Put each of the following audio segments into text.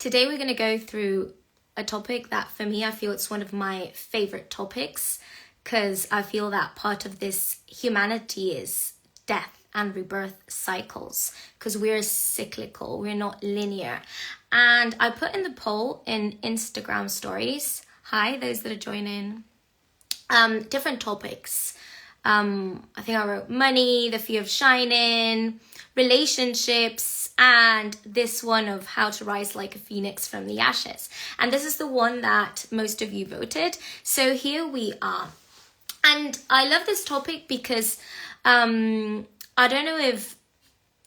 Today we're going to go through a topic that for me, I feel it's one of my favorite topics because I feel that part of this humanity is death and rebirth cycles because we're cyclical, we're not linear. And I put in the poll in Instagram stories, hi, those that are joining, different topics. I think I wrote money, the fear of shining, relationships, and this one of how to rise like a phoenix from the ashes. And this is the one that most of you voted. So here we are. And I love this topic because I don't know if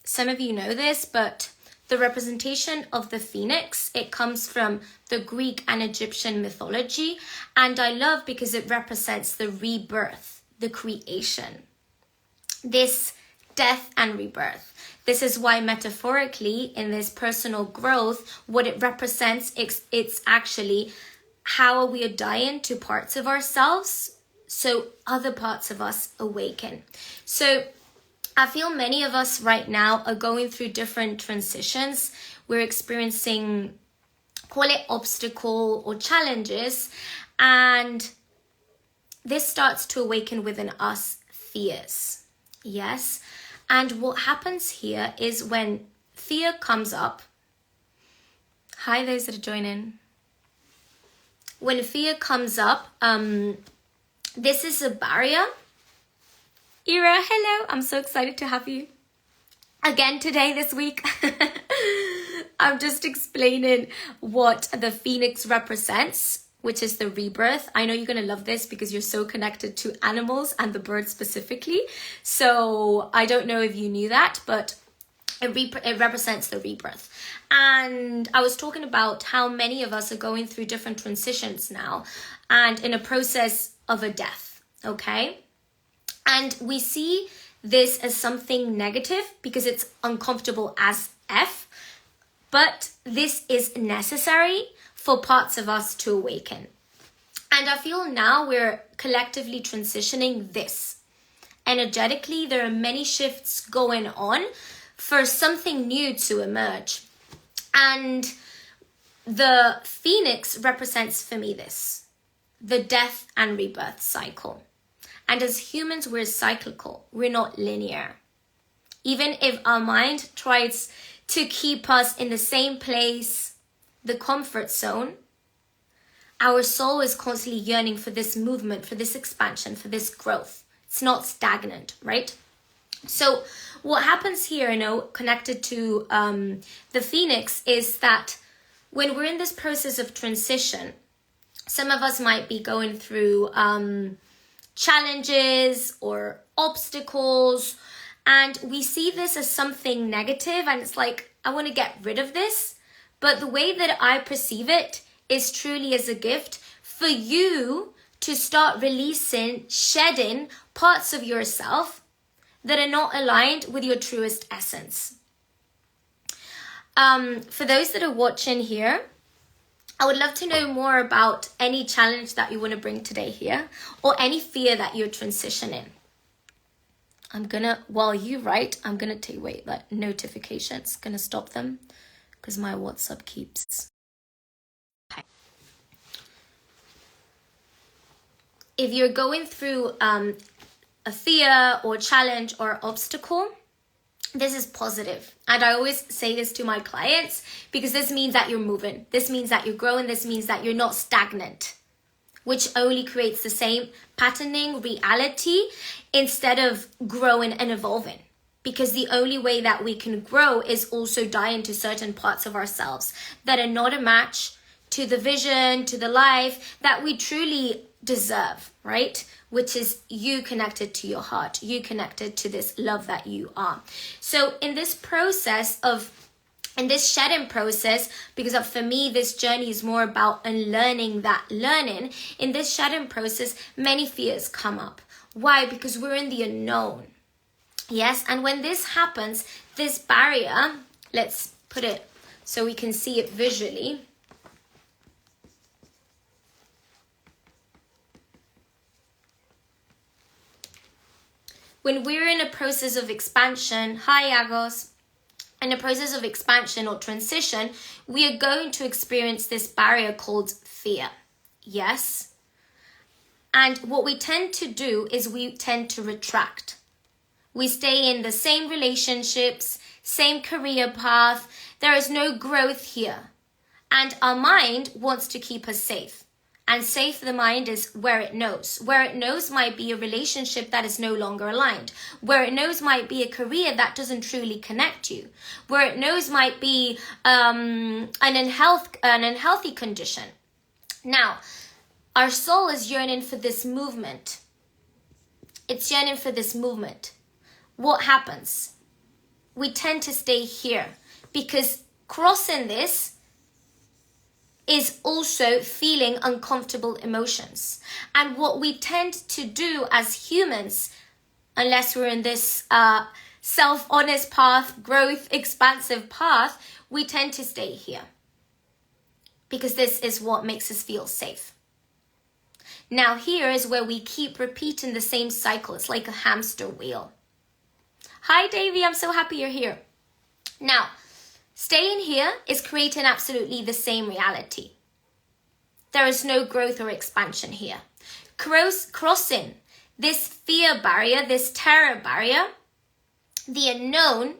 some of you know this, but the representation of the phoenix, it comes from the Greek and Egyptian mythology. And I love because it represents the rebirth, the creation, this death and rebirth. This is why metaphorically in this personal growth, what it represents, it's actually how we are dying to parts of ourselves so other parts of us awaken. So I feel many of us right now are going through different transitions. We're experiencing, call it obstacle or challenges, and this starts to awaken within us fears. Yes. And what happens here is when fear comes up, hi those that are joining. When fear comes up, this is a barrier. Ira, hello. I'm so excited to have you again today, this week. I'm just explaining what the phoenix represents, which is the rebirth. I know you're going to love this because you're so connected to animals and the birds specifically. So I don't know if you knew that, but it represents the rebirth. And I was talking about how many of us are going through different transitions now and in a process of a death, okay? And we see this as something negative because it's uncomfortable as F, but this is necessary for parts of us to awaken. And I feel now we're collectively transitioning this. Energetically, there are many shifts going on for something new to emerge. And the phoenix represents for me this, the death and rebirth cycle. And as humans, we're cyclical. We're not linear. Even if our mind tries to keep us in the same place, the comfort zone, our soul is constantly yearning for this movement, for this expansion, for this growth. It's not stagnant, right? So what happens here, connected to the phoenix is that when we're in this process of transition, some of us might be going through challenges or obstacles, and we see this as something negative, and it's like, I want to get rid of this. But the way that I perceive it is truly as a gift for you to start releasing, shedding parts of yourself that are not aligned with your truest essence. For those that are watching here, I would love to know more about any challenge that you want to bring today here or any fear that you're transitioning. While you write, I'm going to wait, that notifications, going to stop them because my WhatsApp keeps. Okay. If you're going through a fear or challenge or obstacle, this is positive. And I always say this to my clients because this means that you're moving. This means that you're growing. This means that you're not stagnant, which only creates the same patterning reality instead of growing and evolving. Because the only way that we can grow is also die into certain parts of ourselves that are not a match to the vision, to the life that we truly deserve, right? Which is you connected to your heart, you connected to this love that you are. So in this shedding process, because for me, this journey is more about unlearning that learning. In this shedding process, many fears come up. Why? Because we're in the unknown. Yes, and when this happens, this barrier, let's put it so we can see it visually. When we're in a process of expansion, hi Agos, in a process of expansion or transition, we are going to experience this barrier called fear. Yes? And what we tend to do is we tend to retract. We stay in the same relationships, same career path. There is no growth here. And our mind wants to keep us safe. And safe the mind is where it knows. Where it knows might be a relationship that is no longer aligned. Where it knows might be a career that doesn't truly connect you. Where it knows might be an unhealthy condition. Now, our soul is yearning for this movement. It's yearning for this movement. What happens? We tend to stay here because crossing this is also feeling uncomfortable emotions. And what we tend to do as humans, unless we're in this self-honest path, growth, expansive path, we tend to stay here. Because this is what makes us feel safe. Now here is where we keep repeating the same cycle. It's like a hamster wheel. Hi Davey, I'm so happy you're here. Now, staying here is creating absolutely the same reality. There is no growth or expansion here. Crossing this fear barrier, this terror barrier, the unknown,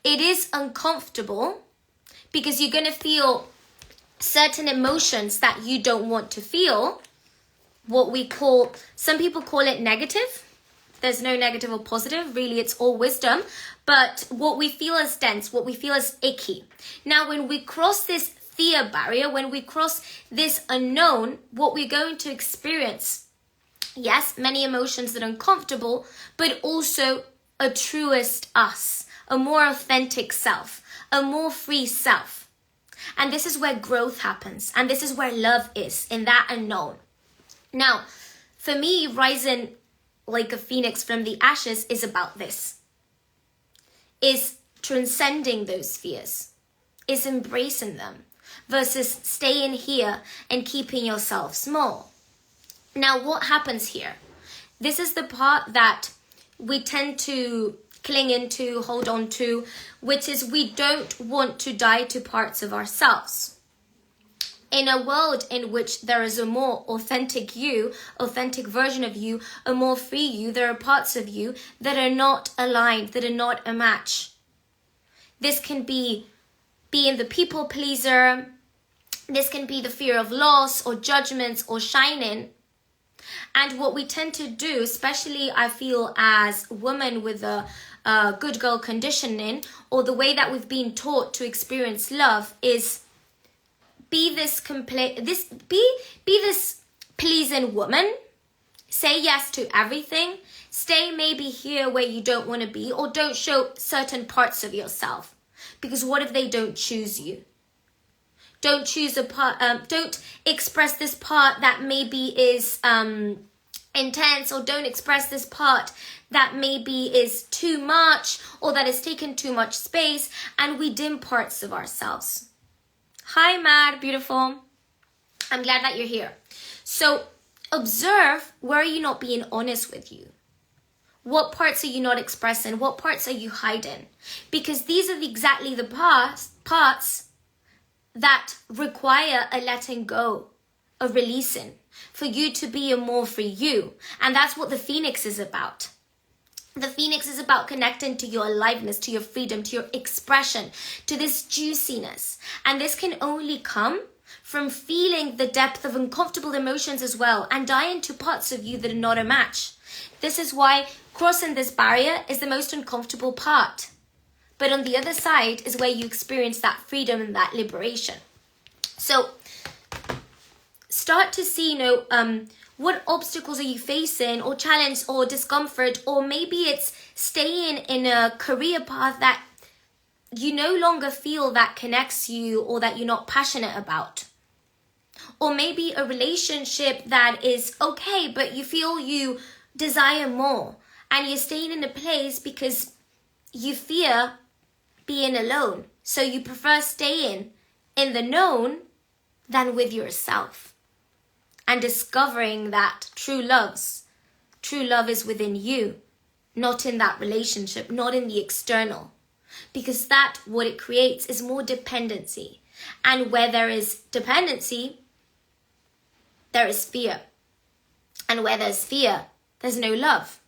it is uncomfortable because you're going to feel certain emotions that you don't want to feel. What we call, some people call it negative. There's no negative or positive. Really, it's all wisdom. But what we feel as dense, what we feel as icky. Now, when we cross this fear barrier, when we cross this unknown, what we're going to experience, yes, many emotions that are uncomfortable, but also a truest us, a more authentic self, a more free self. And this is where growth happens. And this is where love is, in that unknown. Now, for me, rising like a phoenix from the ashes is about this. Is transcending those fears. Is embracing them. Versus staying here and keeping yourself small. Now, what happens here? This is the part that we tend to cling into, hold on to, which is we don't want to die to parts of ourselves. In a world in which there is a more authentic you, authentic version of you, a more free you, there are parts of you that are not aligned, that are not a match. This can be being the people pleaser. This can be the fear of loss or judgments or shining. And what we tend to do, especially I feel as women with a good girl conditioning, or the way that we've been taught to experience love, is be this pleasing woman. Say yes to everything. Stay maybe here where you don't want to be, or don't show certain parts of yourself. Because what if they don't choose you? Don't choose a part. Don't express this part that maybe is intense, or don't express this part that maybe is too much, or that has taken too much space, and we dim parts of ourselves. Hi, Mad, beautiful. I'm glad that you're here. So observe, where are you not being honest with you? What parts are you not expressing? What parts are you hiding? Because these are exactly the parts that require a letting go, a releasing, for you to be a more free you. And that's what the Phoenix is about. The Phoenix is about connecting to your aliveness, to your freedom, to your expression, to this juiciness. And this can only come from feeling the depth of uncomfortable emotions as well, and dying to parts of you that are not a match. This is why crossing this barrier is the most uncomfortable part. But on the other side is where you experience that freedom and that liberation. So start to see, what obstacles are you facing, or challenge, or discomfort, or maybe it's staying in a career path that you no longer feel that connects you, or that you're not passionate about. Or maybe a relationship that is okay, but you feel you desire more, and you're staying in a place because you fear being alone. So you prefer staying in the known than with yourself. And discovering that true love is within you, not in that relationship, not in the external. because that, what it creates is more dependency. And where there is dependency, there is fear. And where there's fear, there's no love.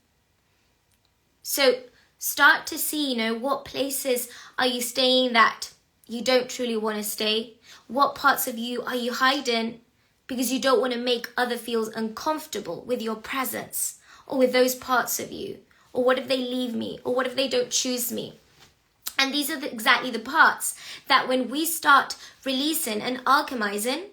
So start to see, what places are you staying that you don't truly want to stay? What parts of you are you hiding because you don't want to make other feel uncomfortable with your presence or with those parts of you? Or what if they leave me? Or what if they don't choose me? And these are exactly the parts that when we start releasing and alchemizing,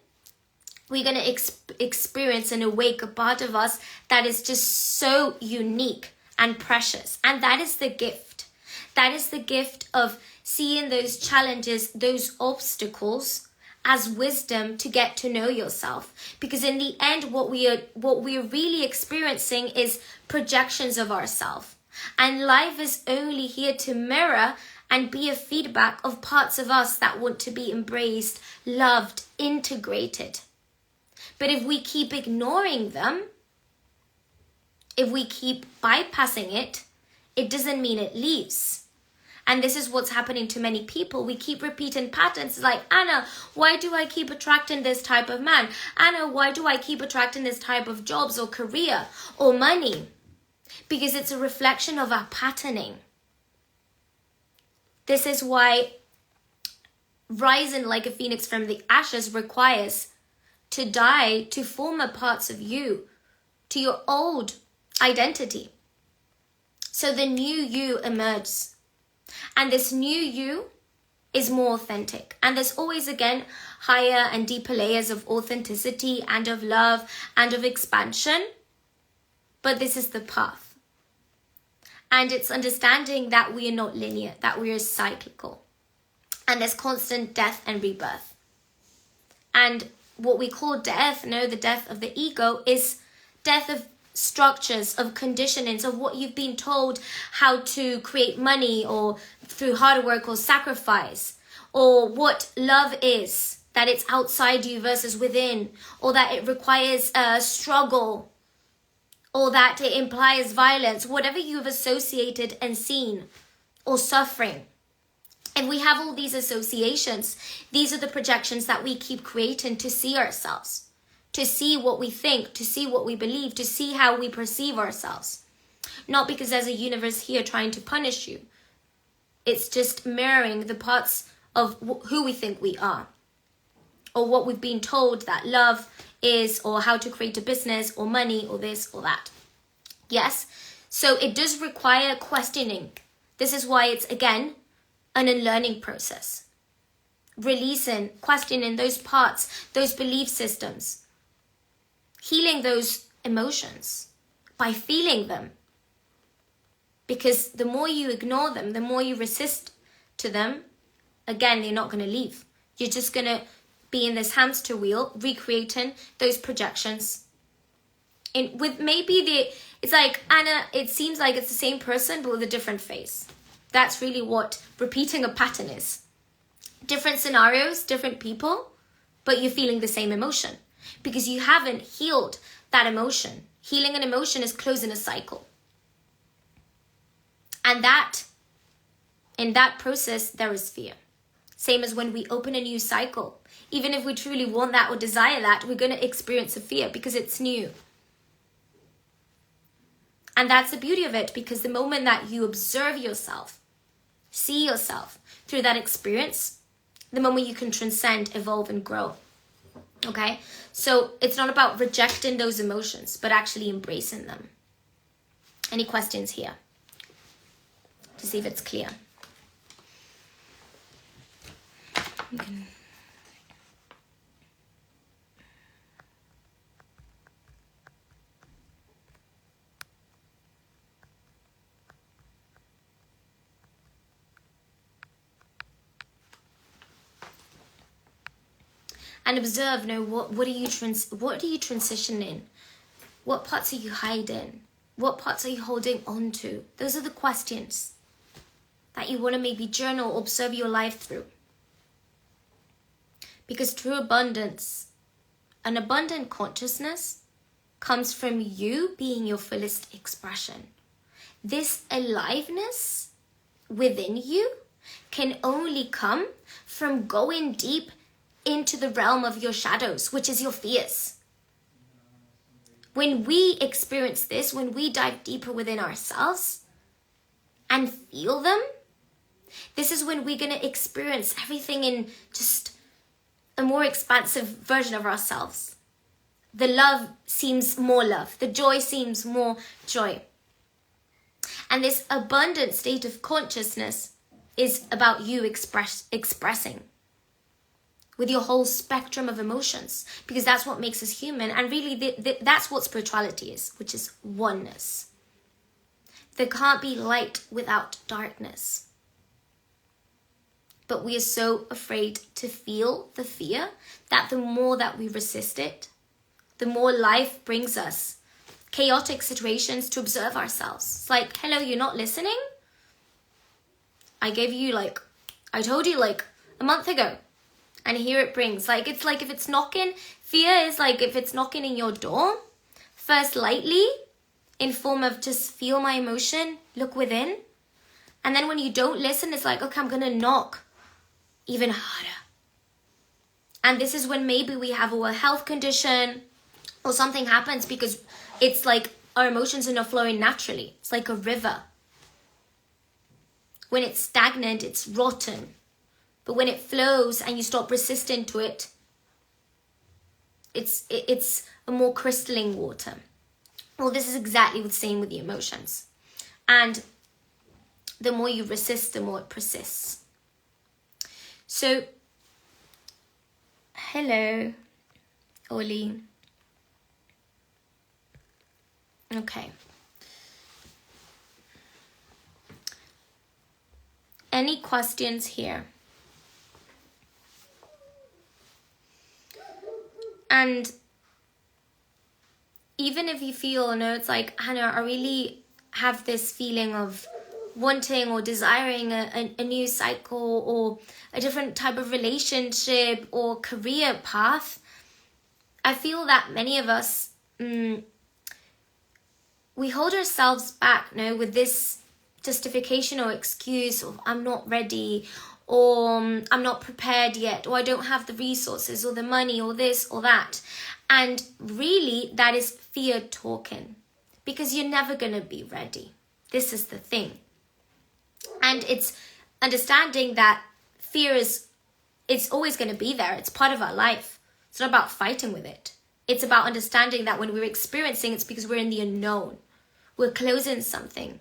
we're going to experience and awake a part of us that is just so unique and precious. And that is the gift. That is the gift of seeing those challenges, those obstacles as wisdom to get to know yourself. Because in the end, what we're really experiencing is projections of ourselves. And life is only here to mirror and be a feedback of parts of us that want to be embraced, loved, integrated. But if we keep ignoring them, if we keep bypassing it, it doesn't mean it leaves. And this is what's happening to many people. We keep repeating patterns like, Anna, why do I keep attracting this type of man? Anna, why do I keep attracting this type of jobs or career or money? Because it's a reflection of our patterning. This is why rising like a phoenix from the ashes requires to die to former parts of you, to your old identity. So the new you emerges. And this new you is more authentic. And there's always, again, higher and deeper layers of authenticity and of love and of expansion. But this is the path. And it's understanding that we are not linear, that we are cyclical. And there's constant death and rebirth. And what we call death, the death of the ego, is death of structures, of conditionings, of what you've been told how to create money or through hard work or sacrifice, or what love is, that it's outside you versus within, or that it requires a struggle, or that it implies violence, whatever you've associated and seen, or suffering. If we have all these associations, these are the projections that we keep creating to see ourselves, to see what we think, to see what we believe, to see how we perceive ourselves. Not because there's a universe here trying to punish you. It's just mirroring the parts of who we think we are, or what we've been told that love is, or how to create a business, or money, or this, or that. Yes, so it does require questioning. This is why it's, again, an unlearning process. Releasing, questioning those parts, those belief systems. Healing those emotions by feeling them. Because the more you ignore them, the more you resist to them, again, they're not going to leave. You're just going to be in this hamster wheel, recreating those projections. And with maybe it's like, Anna, it seems like it's the same person, but with a different face. That's really what repeating a pattern is. Different scenarios, different people, but you're feeling the same emotion because you haven't healed that emotion. Healing an emotion is closing a cycle. And in that process, there is fear. Same as when we open a new cycle. Even if we truly want that or desire that, we're going to experience a fear because it's new. And that's the beauty of it, because the moment that you observe yourself, see yourself through that experience, the moment you can transcend, evolve, and grow. Okay? So it's not about rejecting those emotions, but actually embracing them. Any questions here? To see if it's clear. Okay. And observe, what are you transitioning? What parts are you hiding? What parts are you holding on to? Those are the questions that you want to maybe journal or observe your life through. Because true abundance, an abundant consciousness, comes from you being your fullest expression. This aliveness within you can only come from going deep into the realm of your shadows, which is your fears. When we experience this, when we dive deeper within ourselves and feel them, this is when we're going to experience everything in just a more expansive version of ourselves. The love seems more love. The joy seems more joy. And this abundant state of consciousness is about you expressing with your whole spectrum of emotions, because that's what makes us human. And really, that's what spirituality is, which is oneness. There can't be light without darkness. But we are so afraid to feel the fear that the more that we resist it, the more life brings us chaotic situations to observe ourselves. It's like, hello, you're not listening? I told you a month ago. And here it brings, it's like if it's knocking, fear is like if it's knocking in your door, first lightly, in form of just feel my emotion, look within. And then when you don't listen, it's like, okay, I'm going to knock even harder. And this is when maybe we have a health condition or something happens, because it's like our emotions are not flowing naturally. It's like a river. When it's stagnant, it's rotten. But when it flows and you stop resisting to it, it's a more crystalline water. Well, this is exactly the same with the emotions. And the more you resist, the more it persists. So, hello, Oli. Okay. Any questions here? And even if you feel, it's like, Hannah, I really have this feeling of wanting or desiring a new cycle or a different type of relationship or career path, I feel that many of us, we hold ourselves back, with this justification or excuse of I'm not ready, or I'm not prepared yet, or I don't have the resources or the money or this or that. And really, that is fear talking, because you're never going to be ready. This is the thing. And it's understanding that fear it's always going to be there. It's part of our life. It's not about fighting with it. It's about understanding that when we're experiencing, it's because we're in the unknown. We're closing something.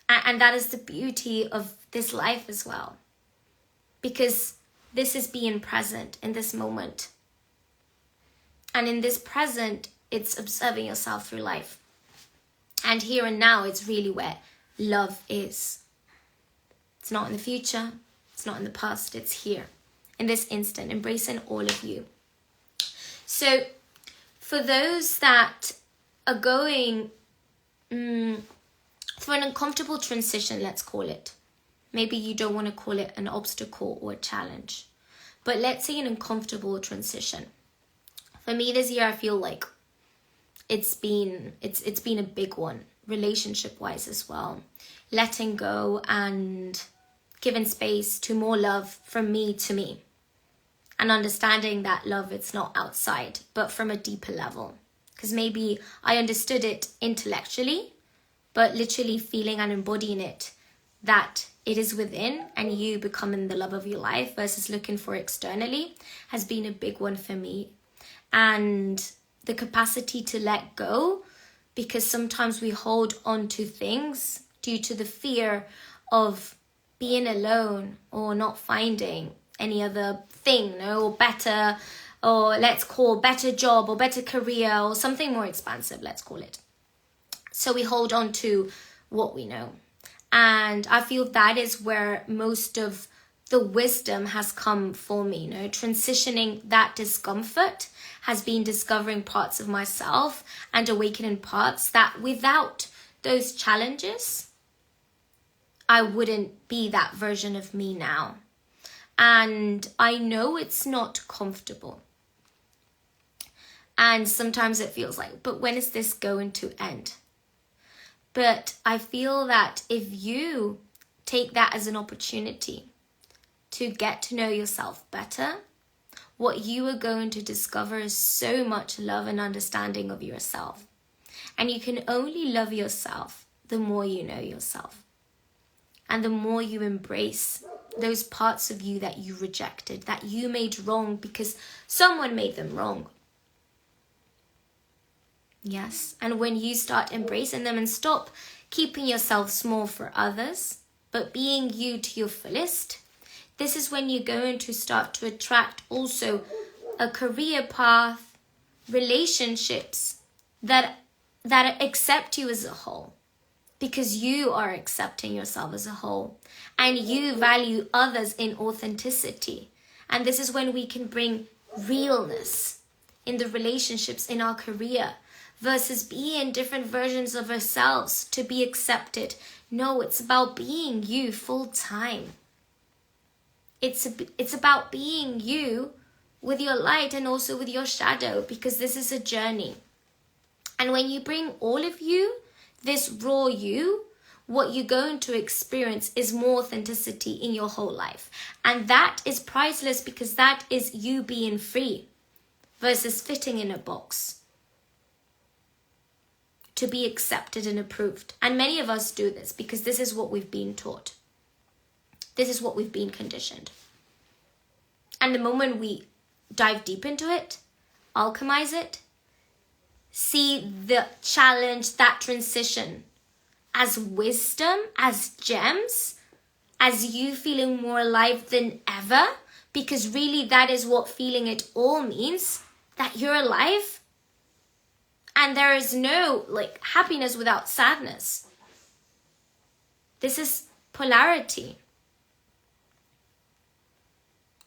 And that is the beauty of this life as well. Because this is being present in this moment. And in this present, it's observing yourself through life. And here and now, it's really where love is. It's not in the future. It's not in the past. It's here. In this instant, embracing all of you. So, for those that are going for an uncomfortable transition, let's call it. Maybe you don't want to call it an obstacle or a challenge. But let's say an uncomfortable transition. For me this year, I feel like it's been a big one, relationship-wise as well. Letting go and giving space to more love from me to me. And understanding that love, it's not outside, but from a deeper level. Because maybe I understood it intellectually, but literally feeling and embodying it, that it is within and you becoming the love of your life versus looking for externally, has been a big one for me. And the capacity to let go, because sometimes we hold on to things due to the fear of being alone or not finding any other thing, or better, or let's call better job or better career or something more expansive, let's call it. So we hold on to what we know. And I feel that is where most of the wisdom has come for me, transitioning that discomfort has been discovering parts of myself and awakening parts that without those challenges, I wouldn't be that version of me now. And I know it's not comfortable. And sometimes it feels like, but when is this going to end? But I feel that if you take that as an opportunity to get to know yourself better. What you are going to discover is so much love and understanding of yourself. And you can only love yourself the more you know yourself. And the more you embrace those parts of you that you rejected, that you made wrong because someone made them wrong. Yes, and when you start embracing them and stop keeping yourself small for others, but being you to your fullest, this is when you're going to start to attract also a career path, relationships that accept you as a whole, because you are accepting yourself as a whole and you value others in authenticity. And this is when we can bring realness in the relationships, in our career, versus being different versions of ourselves to be accepted. No, it's about being you full time. It's about being you with your light and also with your shadow, because this is a journey. And when you bring all of you, this raw you, what you're going to experience is more authenticity in your whole life. And that is priceless, because that is you being free versus fitting in a box to be accepted and approved. And many of us do this because this is what we've been taught. This is what we've been conditioned. And the moment we dive deep into it, alchemize it, see the challenge, that transition as wisdom, as gems, as you feeling more alive than ever, because really that is what feeling it all means, that you're alive. And there is no happiness without sadness. This is polarity.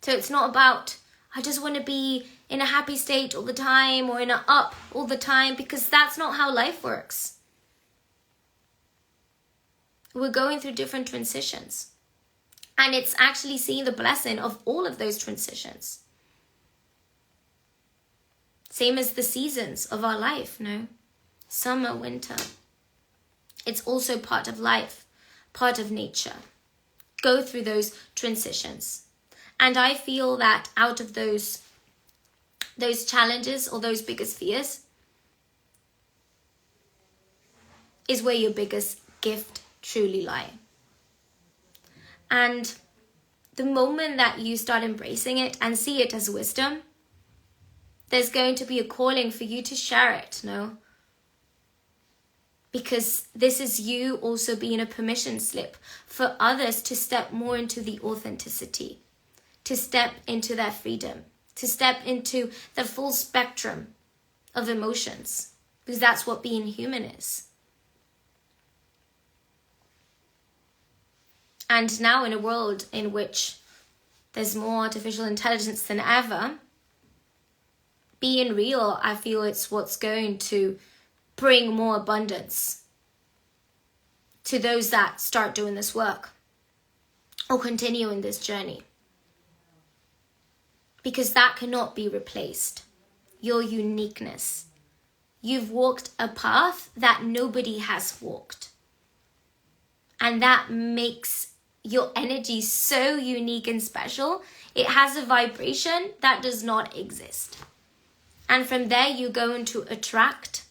So it's not about, I just want to be in a happy state all the time or in an up all the time, because that's not how life works. We're going through different transitions. And it's actually seeing the blessing of all of those transitions. Same as the seasons of our life, no? Summer, winter. It's also part of life, part of nature. Go through those transitions. And I feel that out of those challenges or those biggest fears is where your biggest gift truly lie. And the moment that you start embracing it and see it as wisdom, there's going to be a calling for you to share it, no? Because this is you also being a permission slip for others to step more into the authenticity, to step into their freedom, to step into the full spectrum of emotions, because that's what being human is. And now in a world in which there's more artificial intelligence than ever, being real, I feel it's what's going to bring more abundance to those that start doing this work or continue in this journey. Because that cannot be replaced. Your uniqueness. You've walked a path that nobody has walked. And that makes your energy so unique and special. It has a vibration that does not exist. And from there, you're going to attract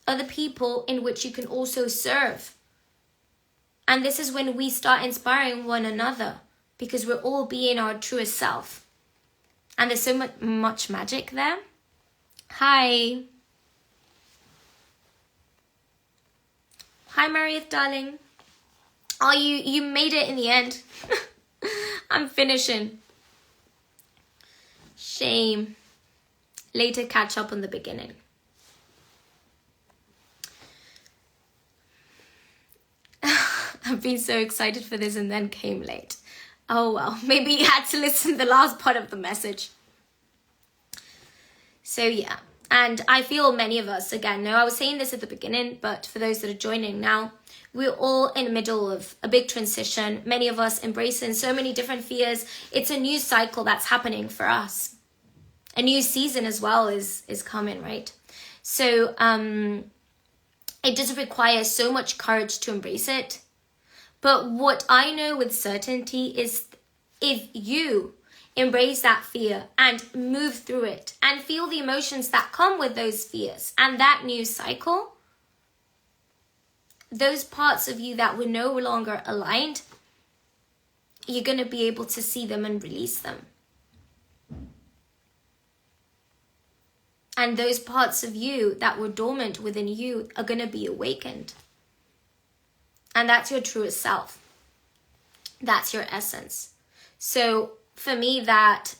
other people in which you can also serve. And this is when we start inspiring one another, because we're all being our truest self. And there's so much magic there. Hi. Hi, Marieth, darling. Oh, you made it in the end. I'm finishing. Shame. Later catch up on the beginning. I've been so excited for this and then came late. Oh well, maybe you had to listen to the last part of the message. So yeah, and I feel many of us, again, no, I was saying this at the beginning, but for those that are joining now, we're all in the middle of a big transition. Many of us embracing so many different fears. It's a new cycle that's happening for us. A new season as well is coming, right? So it does require so much courage to embrace it. But what I know with certainty is if you embrace that fear and move through it and feel the emotions that come with those fears and that new cycle, those parts of you that were no longer aligned, you're going to be able to see them and release them. And those parts of you that were dormant within you are going to be awakened. And that's your truest self. That's your essence. So for me, that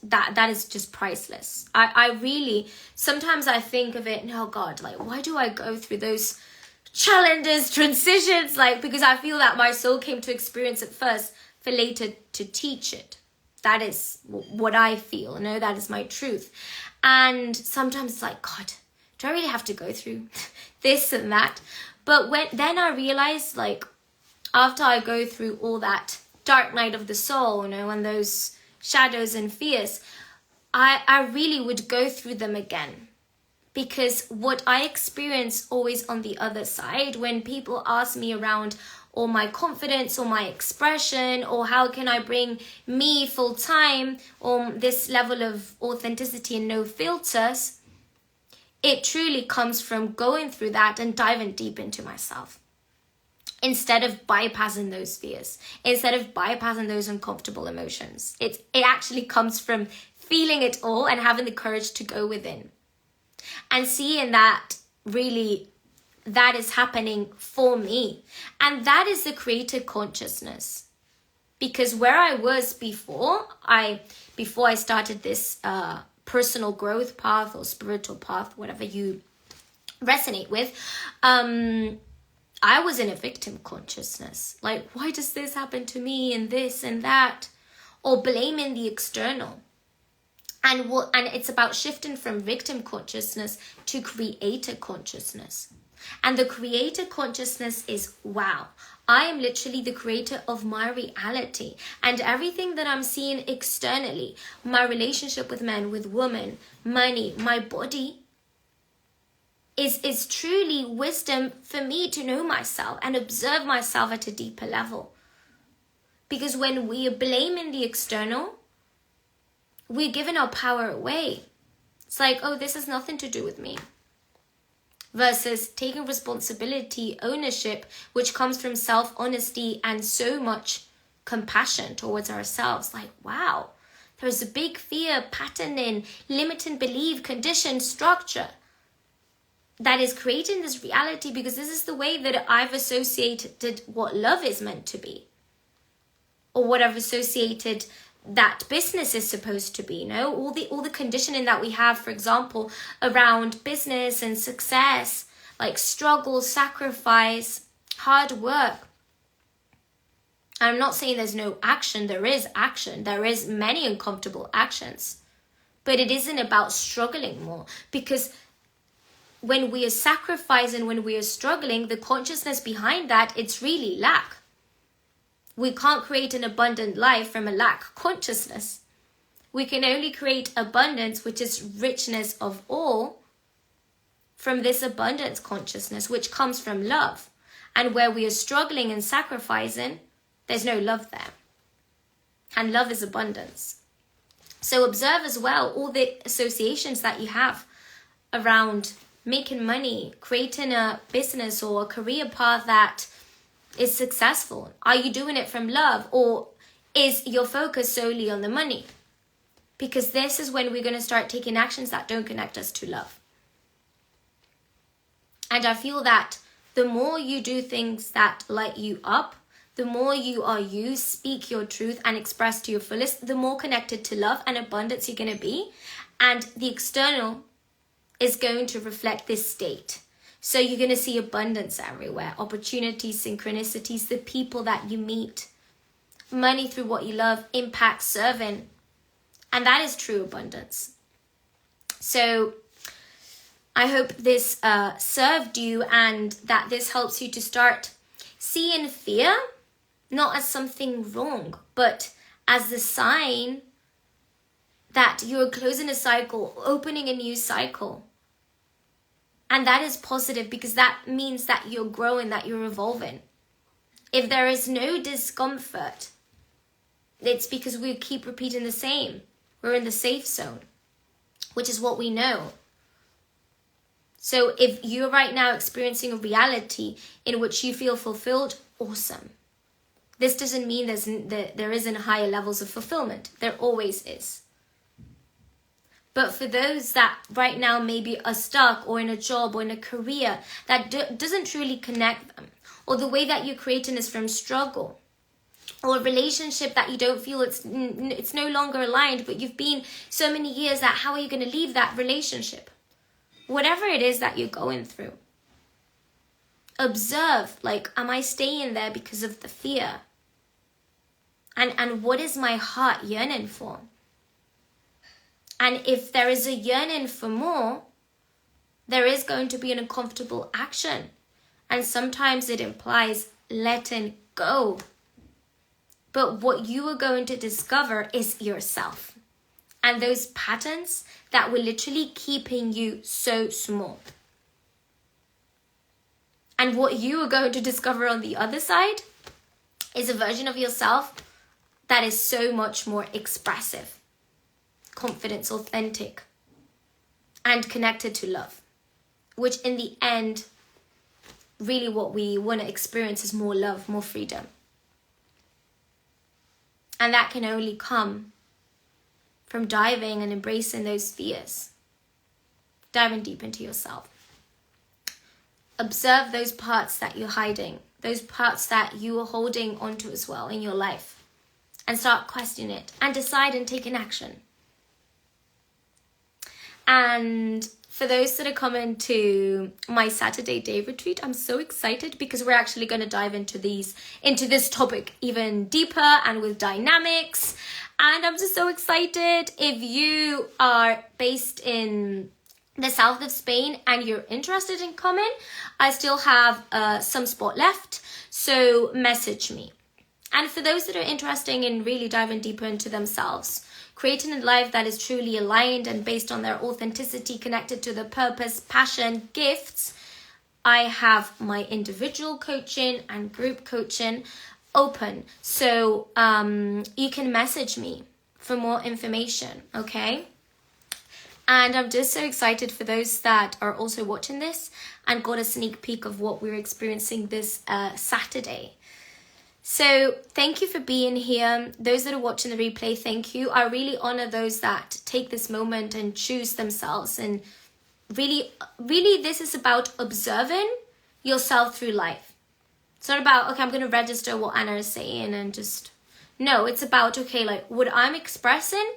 is just priceless. I really, sometimes I think of it and, oh God, like, why do I go through those challenges, transitions? Like, because I feel that my soul came to experience it first for later to teach it. That is what I feel, you know, that is my truth. And sometimes it's like, God, do I really have to go through this and that? But then I realized, like, after I go through all that dark night of the soul, you know, and those shadows and fears, I really would go through them again. Because what I experience always on the other side, when people ask me around or my confidence or my expression or how can I bring me full time or this level of authenticity and no filters, it truly comes from going through that and diving deep into myself. Instead of bypassing those fears, instead of bypassing those uncomfortable emotions. It actually comes from feeling it all and having the courage to go within. And seeing that really that is happening for me. And that is the creator consciousness. Because where I was before I started this personal growth path or spiritual path, whatever you resonate with, I was in a victim consciousness. Like, why does this happen to me and this and that? Or blaming the external. And it's about shifting from victim consciousness to creator consciousness. And the creator consciousness is, wow, I am literally the creator of my reality. And everything that I'm seeing externally, my relationship with men, with women, money, my body, is truly wisdom for me to know myself and observe myself at a deeper level. Because when we are blaming the external, we're giving our power away. It's like, oh, this has nothing to do with me. Versus taking responsibility, ownership, which comes from self-honesty and so much compassion towards ourselves. Like, wow, there's a big fear, patterning, limiting belief, condition, structure that is creating this reality, because this is the way that I've associated what love is meant to be, or what I've associated that business is supposed to be. You know, all the conditioning that we have, for example, around business and success, like struggle, sacrifice, hard work. I'm not saying there's no action. There is action. There is many uncomfortable actions, but it isn't about struggling more, because when we are sacrificing, when we are struggling, the consciousness behind that, it's really lack. We can't create an abundant life from a lack consciousness. We can only create abundance, which is richness of all, from this abundance consciousness, which comes from love. And where we are struggling and sacrificing, there's no love there. And love is abundance. So observe as well all the associations that you have around making money, creating a business or a career path that is successful. Are you doing it from love, or is your focus solely on the money? Because this is when we're going to start taking actions that don't connect us to love. And I feel that the more you do things that light you up, the more you are you, speak your truth and express to your fullest, the more connected to love and abundance you're going to be. And the external is going to reflect this state. So you're going to see abundance everywhere, opportunities, synchronicities, the people that you meet, money through what you love, impact, serving. And that is true abundance. So I hope this served you, and that this helps you to start seeing fear not as something wrong, but as the sign that you're closing a cycle, opening a new cycle. And that is positive, because that means that you're growing, that you're evolving. If there is no discomfort, it's because we keep repeating the same. We're in the safe zone, which is what we know. So if you're right now experiencing a reality in which you feel fulfilled, awesome. This doesn't mean there isn't higher levels of fulfillment. There always is. But for those that right now maybe are stuck or in a job or in a career that doesn't truly connect them, or the way that you're creating is from struggle, or a relationship that you don't feel it's no longer aligned, but you've been so many years that how are you going to leave that relationship? Whatever it is that you're going through, observe, like, am I staying there because of the fear? And what is my heart yearning for? And if there is a yearning for more, there is going to be an uncomfortable action. And sometimes it implies letting go. But what you are going to discover is yourself. And those patterns that were literally keeping you so small. And what you are going to discover on the other side is a version of yourself that is so much more expressive, confident, authentic, and connected to love. Which in the end, really what we want to experience is more love, more freedom. And that can only come from diving and embracing those fears. Diving deep into yourself. Observe those parts that you're hiding. Those parts that you are holding onto as well in your life. And start questioning it. And decide and take an action. And for those that are coming to my Saturday day retreat, I'm so excited because we're actually going to dive into this topic even deeper and with dynamics. And I'm just so excited. If you are based in the south of Spain and you're interested in coming, I still have some spot left. So message me. And for those that are interested in really diving deeper into themselves, creating a life that is truly aligned and based on their authenticity, connected to their purpose, passion, gifts, I have my individual coaching and group coaching open. So you can message me for more information, okay? And I'm just so excited for those that are also watching this and got a sneak peek of what we're experiencing this Saturday. So thank you for being here. Those that are watching the replay, thank you. I really honor those that take this moment and choose themselves. And really this is about observing yourself through life. It's not about, okay, I'm going to register what Anna is saying and just... No, it's about, okay, like what I'm expressing,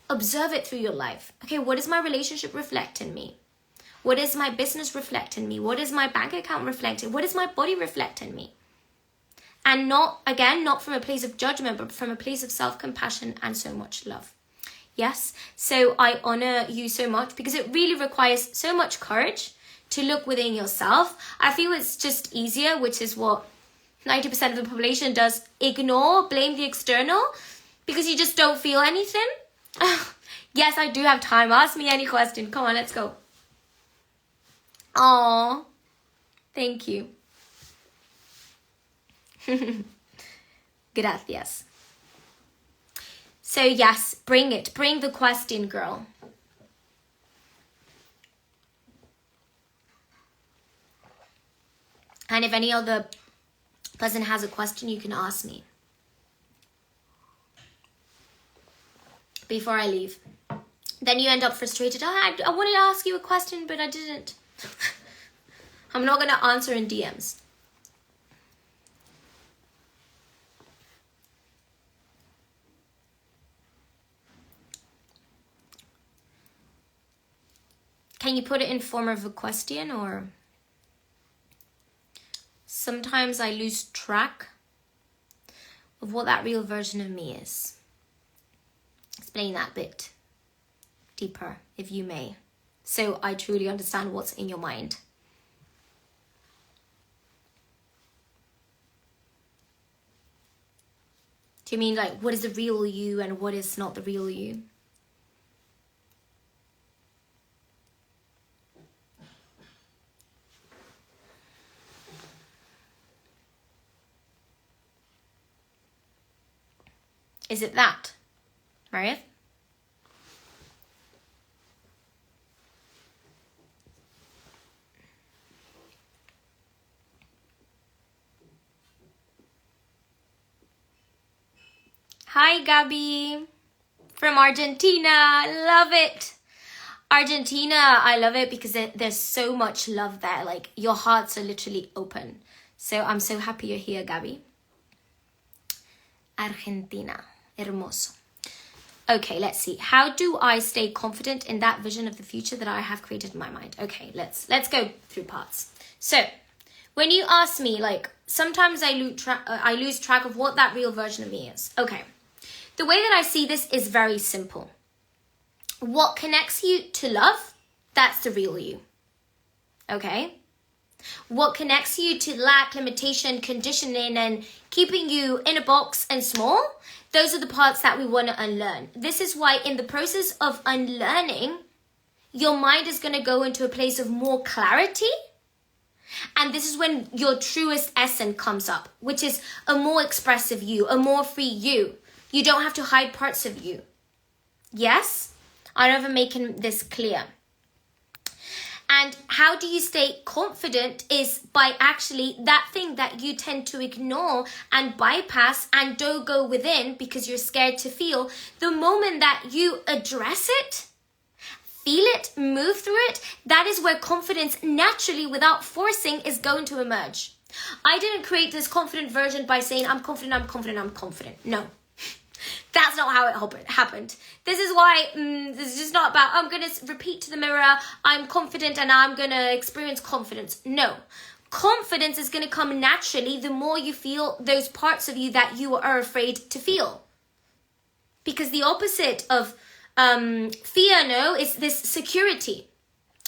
observe it through your life. Okay, what is my relationship reflecting me? What is my business reflecting me? What is my bank account reflecting? What is my body reflecting me? And not from a place of judgment, but from a place of self-compassion and so much love. Yes, so I honor you so much because it really requires so much courage to look within yourself. I feel it's just easier, which is what 90% of the population does, ignore, blame the external because you just don't feel anything. Yes, I do have time. Ask me any question. Come on, let's go. Aww, thank you. Gracias. So yes, bring the question, girl. And if any other person has a question, you can ask me before I leave. Then you end up frustrated. I wanted to ask you a question, but I didn't. I'm not going to answer in DMs. Can you put it in form of a question or... Sometimes I lose track of what that real version of me is. Explain that bit deeper, if you may, so I truly understand what's in your mind. Do you mean like what is the real you and what is not the real you? Is it that? Marieth? Hi, Gabby from Argentina. Love it. Argentina, I love it because there's so much love there. Like, your hearts are literally open. So I'm so happy you're here, Gabby. Argentina. Hermoso. Okay, let's see. How do I stay confident in that vision of the future that I have created in my mind? Okay, let's go through parts. So, when you ask me, like, sometimes I lose track of what that real version of me is. Okay. The way that I see this is very simple. What connects you to love, that's the real you. Okay? What connects you to lack, limitation, conditioning, and keeping you in a box and small, those are the parts that we want to unlearn. This is why in the process of unlearning, your mind is going to go into a place of more clarity. And this is when your truest essence comes up, which is a more expressive you, a more free you. You don't have to hide parts of you. Yes? I don't know if I'm making this clear. And how do you stay confident is by actually that thing that you tend to ignore and bypass and don't go within because you're scared to feel. The moment that you address it, feel it, move through it, that is where confidence naturally, without forcing, is going to emerge. I didn't create this confident version by saying, I'm confident, I'm confident, I'm confident. No. That's not how it happened. This is why this is just not about, I'm going to repeat to the mirror, I'm confident and I'm going to experience confidence. No. Confidence is going to come naturally the more you feel those parts of you that you are afraid to feel. Because the opposite of fear, no, is this security,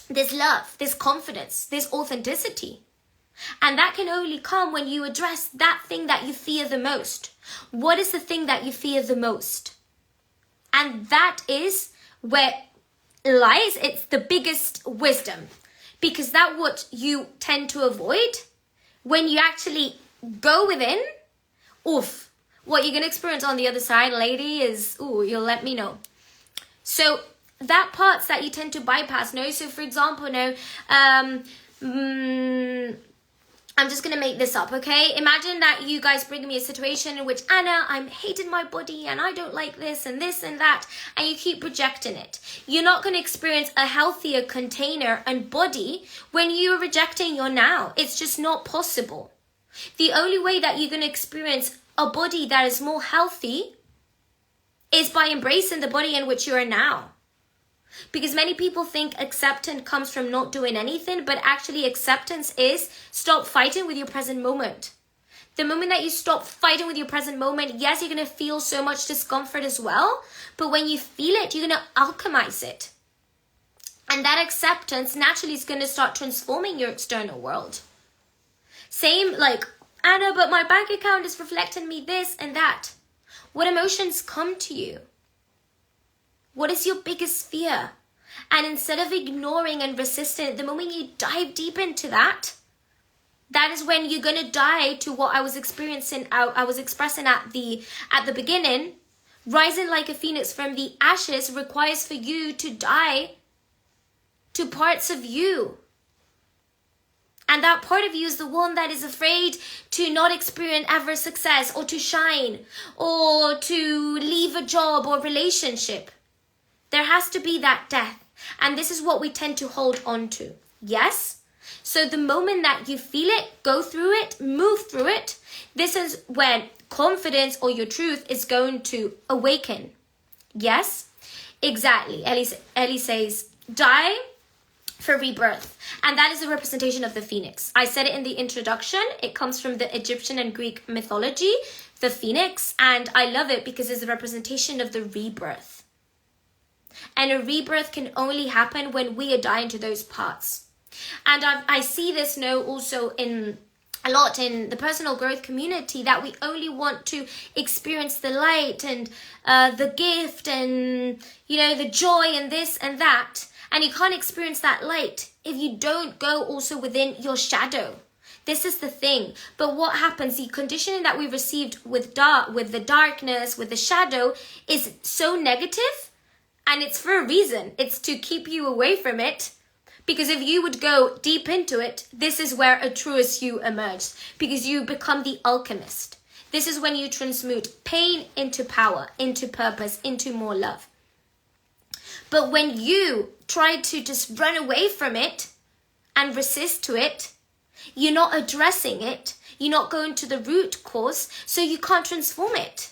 this love, this confidence, this authenticity. And that can only come when you address that thing that you fear the most. What is the thing that you fear the most? And that is where lies, it's the biggest wisdom. Because that's what you tend to avoid when you actually go within. Oof, what you're going to experience on the other side, lady, is, you'll let me know. So that parts that you tend to bypass, no? So for example, no, I'm just going to make this up, okay? Imagine that you guys bring me a situation in which, Anna, I'm hating my body and I don't like this and that, and you keep projecting it. You're not going to experience a healthier container and body when you're rejecting your now. It's just not possible. The only way that you're going to experience a body that is more healthy is by embracing the body in which you are now. Because many people think acceptance comes from not doing anything, but actually acceptance is stop fighting with your present moment. The moment that you stop fighting with your present moment, yes, you're going to feel so much discomfort as well, but when you feel it, you're going to alchemize it. And that acceptance naturally is going to start transforming your external world. Same like, Anna, but my bank account is reflecting me this and that. What emotions come to you? What is your biggest fear? And instead of ignoring and resisting it, the moment you dive deep into that, that is when you're going to die to what I was experiencing, I was expressing at the beginning. Rising like a phoenix from the ashes requires for you to die to parts of you. And that part of you is the one that is afraid to not experience ever success or to shine or to leave a job or relationship. There has to be that death. And this is what we tend to hold on to. Yes? So the moment that you feel it, go through it, move through it, this is when confidence or your truth is going to awaken. Yes? Exactly. Ellie says, die for rebirth. And that is a representation of the phoenix. I said it in the introduction. It comes from the Egyptian and Greek mythology, the phoenix. And I love it because it's a representation of the rebirth. And a rebirth can only happen when we are dying to those parts. And I see this now also a lot in the personal growth community, that we only want to experience the light and the gift and, the joy and this and that. And you can't experience that light if you don't go also within your shadow. This is the thing. But what happens, the conditioning that we received with the darkness, with the shadow, is so negative, and it's for a reason. It's to keep you away from it. Because if you would go deep into it, this is where a truest you emerges. Because you become the alchemist. This is when you transmute pain into power, into purpose, into more love. But when you try to just run away from it and resist to it, you're not addressing it. You're not going to the root cause, so you can't transform it.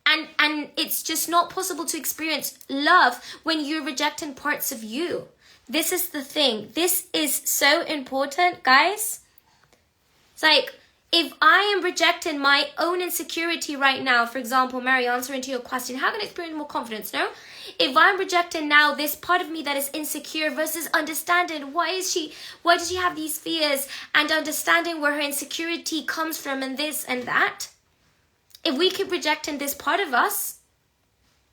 And it's just not possible to experience love when you're rejecting parts of you. This is the thing. This is so important, guys. It's like, if I am rejecting my own insecurity right now, for example, Mary, answering to your question, how can I experience more confidence? No? If I'm rejecting now this part of me that is insecure versus understanding why does she have these fears, and understanding where her insecurity comes from and this and that. If we keep rejecting this part of us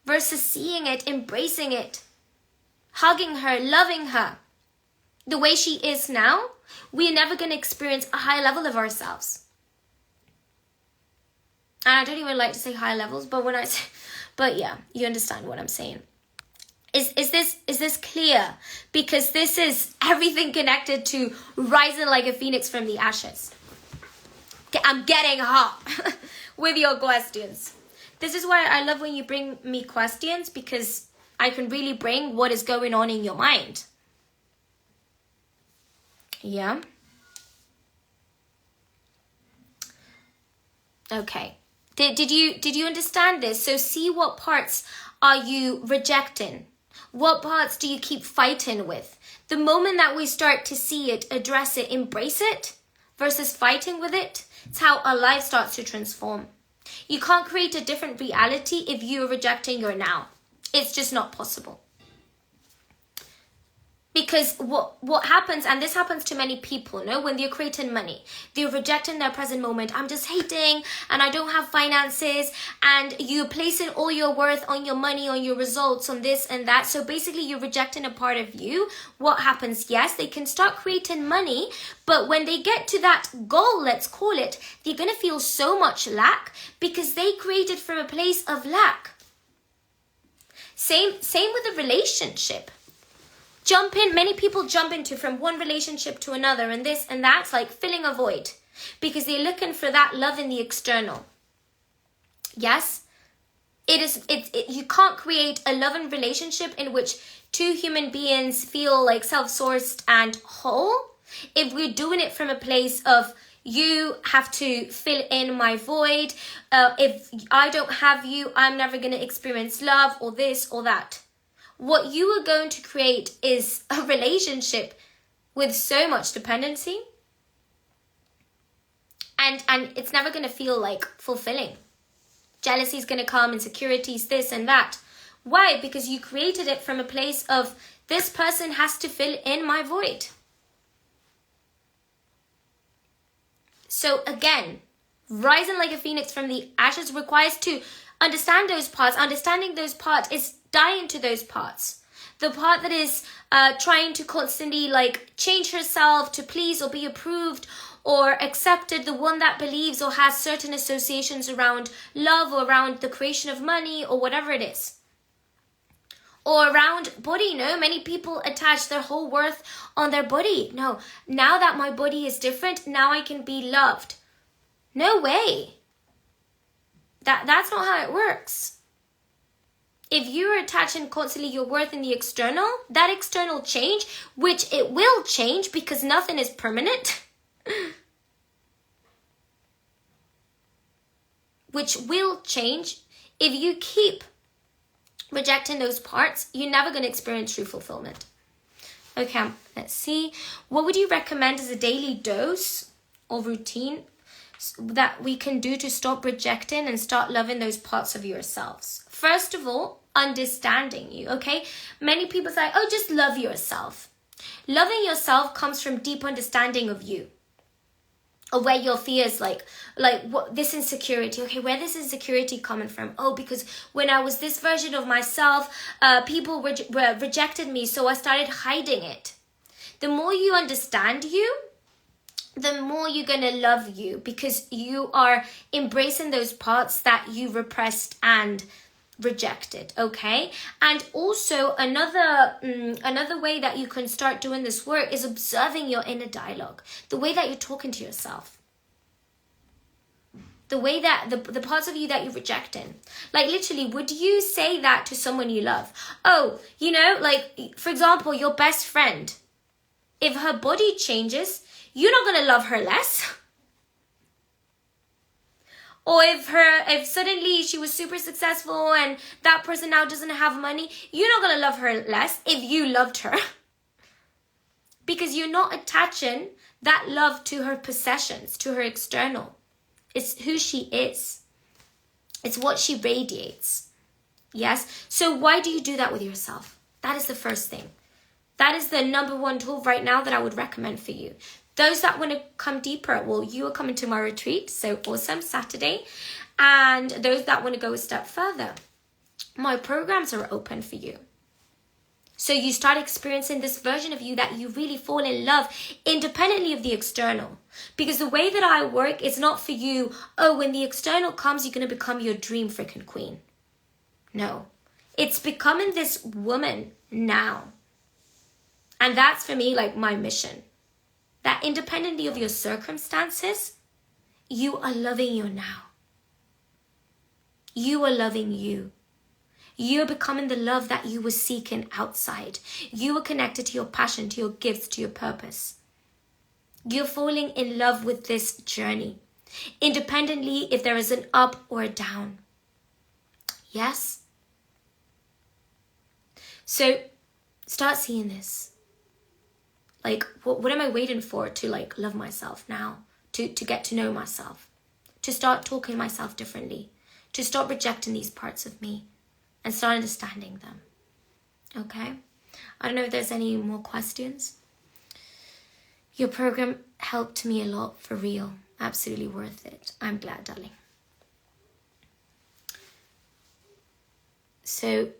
versus seeing it, embracing it, hugging her, loving her the way she is now, we're never going to experience a high level of ourselves. And I don't even like to say high levels, but yeah, you understand what I'm saying. Is this clear? Because this is everything connected to rising like a phoenix from the ashes. I'm getting hot with your questions. This is why I love when you bring me questions, because I can really bring what is going on in your mind. Yeah. Okay. Did you understand this? So see, what parts are you rejecting? What parts do you keep fighting with? The moment that we start to see it, address it, embrace it, versus fighting with it, it's how our life starts to transform. You can't create a different reality if you're rejecting your now. It's just not possible. Because what happens, and this happens to many people, no? When they're creating money, they're rejecting their present moment. I'm just hating, and I don't have finances, and you're placing all your worth on your money, on your results, on this and that. So basically, you're rejecting a part of you. What happens? Yes, they can start creating money, but when they get to that goal, let's call it, they're going to feel so much lack because they created from a place of lack. Same with a relationship. Many people jump into from one relationship to another, and this and that's like filling a void because they're looking for that love in the external. Yes, you can't create a loving relationship in which two human beings feel like self-sourced and whole if we're doing it from a place of you have to fill in my void. If I don't have you, I'm never going to experience love, or this or that. What you are going to create is a relationship with so much dependency. And it's never going to feel like fulfilling. Jealousy is going to come, insecurities, this and that. Why? Because you created it from a place of, this person has to fill in my void. So again, rising like a phoenix from the ashes requires to understand those parts. Understanding those parts is dying to those parts. The part that is trying to constantly like change herself to please or be approved or accepted, the one that believes or has certain associations around love or around the creation of money or whatever it is. Or around body, no? Many people attach their whole worth on their body. No, now that my body is different, now I can be loved. No way. That's not how it works. If you're attaching constantly your worth in the external, that external change, which it will change because nothing is permanent, which will change, if you keep rejecting those parts, you're never going to experience true fulfillment. Okay, let's see. What would you recommend as a daily dose or routine that we can do to stop rejecting and start loving those parts of yourselves? First of all, understanding you, okay? Many people say, oh, just love yourself. Loving yourself comes from deep understanding of you. Or where your fears, like what this insecurity, okay, where this insecurity coming from? Oh, because when I was this version of myself, people rejected me, so I started hiding it. The more you understand you, the more you're going to love you, because you are embracing those parts that you repressed and rejected. Okay. And also another way that you can start doing this work is observing your inner dialogue, the way that you're talking to yourself, the way that the parts of you that you're rejecting. Like literally, would you say that to someone you love? Oh, you know, like for example, your best friend, if her body changes, you're not going to love her less. Or if suddenly she was super successful and that person now doesn't have money, you're not going to love her less if you loved her. Because you're not attaching that love to her possessions, to her external. It's who she is. It's what she radiates. Yes? So why do you do that with yourself? That is the first thing. That is the number one tool right now that I would recommend for you. Those that want to come deeper, well, you are coming to my retreat, so awesome, Saturday. And those that want to go a step further, my programs are open for you. So you start experiencing this version of you that you really fall in love independently of the external. Because the way that I work is not for you, oh, when the external comes, you're going to become your dream freaking queen. No. It's becoming this woman now. And that's for me like my mission. That independently of your circumstances, you are loving your now. You are loving you. You're becoming the love that you were seeking outside. You are connected to your passion, to your gifts, to your purpose. You're falling in love with this journey, independently if there is an up or a down. Yes? So start seeing this. Like, what am I waiting for to like love myself now? To get to know myself. To start talking myself differently. To stop rejecting these parts of me. And start understanding them. Okay? I don't know if there's any more questions. Your program helped me a lot, for real. Absolutely worth it. I'm glad, darling. So,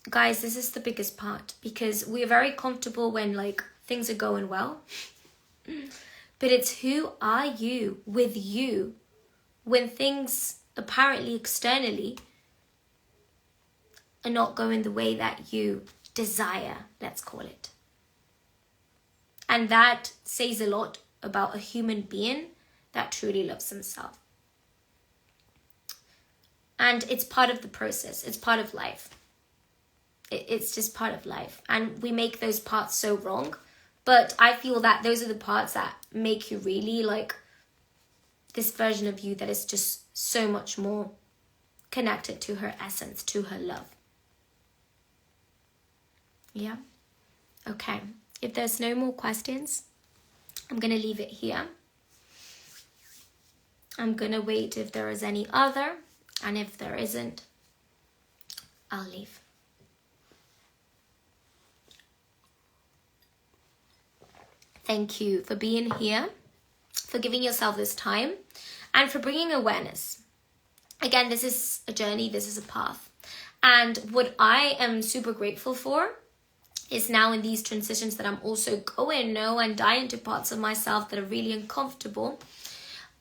guys, this is the biggest part. Because we're very comfortable when like things are going well. But it's who are you with you when things apparently externally are not going the way that you desire, let's call it. And that says a lot about a human being that truly loves himself. And it's part of the process. It's part of life. It's just part of life. And we make those parts so wrong. But I feel that those are the parts that make you really like this version of you that is just so much more connected to her essence, to her love. Yeah? Okay. If there's no more questions, I'm going to leave it here. I'm going to wait if there is any other. And if there isn't, I'll leave. Thank you for being here, for giving yourself this time, and for bringing awareness. Again, this is a journey, this is a path. And what I am super grateful for is now in these transitions that I'm also going now and die into parts of myself that are really uncomfortable.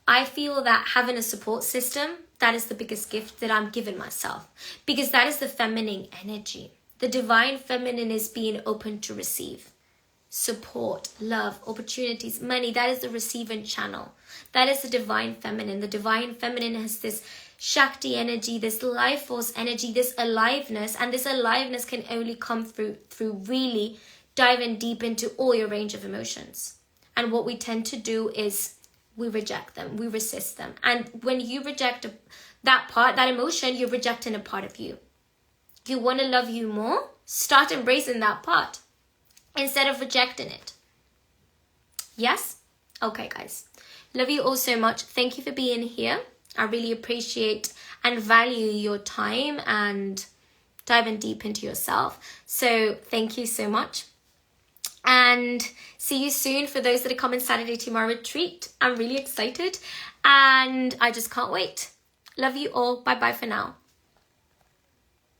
I feel that having a support system, that is the biggest gift that I'm giving myself. Because that is the feminine energy. The divine feminine is being open to receive. Support, love, opportunities, money. That is the receiving channel. That is the divine feminine. The divine feminine has this Shakti energy, this life force energy, this aliveness. And this aliveness can only come through really diving deep into all your range of emotions. And what we tend to do is we reject them. We resist them. And when you reject that part, that emotion, you're rejecting a part of you. You want to love you more? Start embracing that part instead of rejecting it. Yes? Okay, guys. Love you all so much. Thank you for being here. I really appreciate and value your time and diving deep into yourself. So thank you so much. And see you soon for those that are coming Saturday to my retreat. I'm really excited and I just can't wait. Love you all. Bye-bye for now.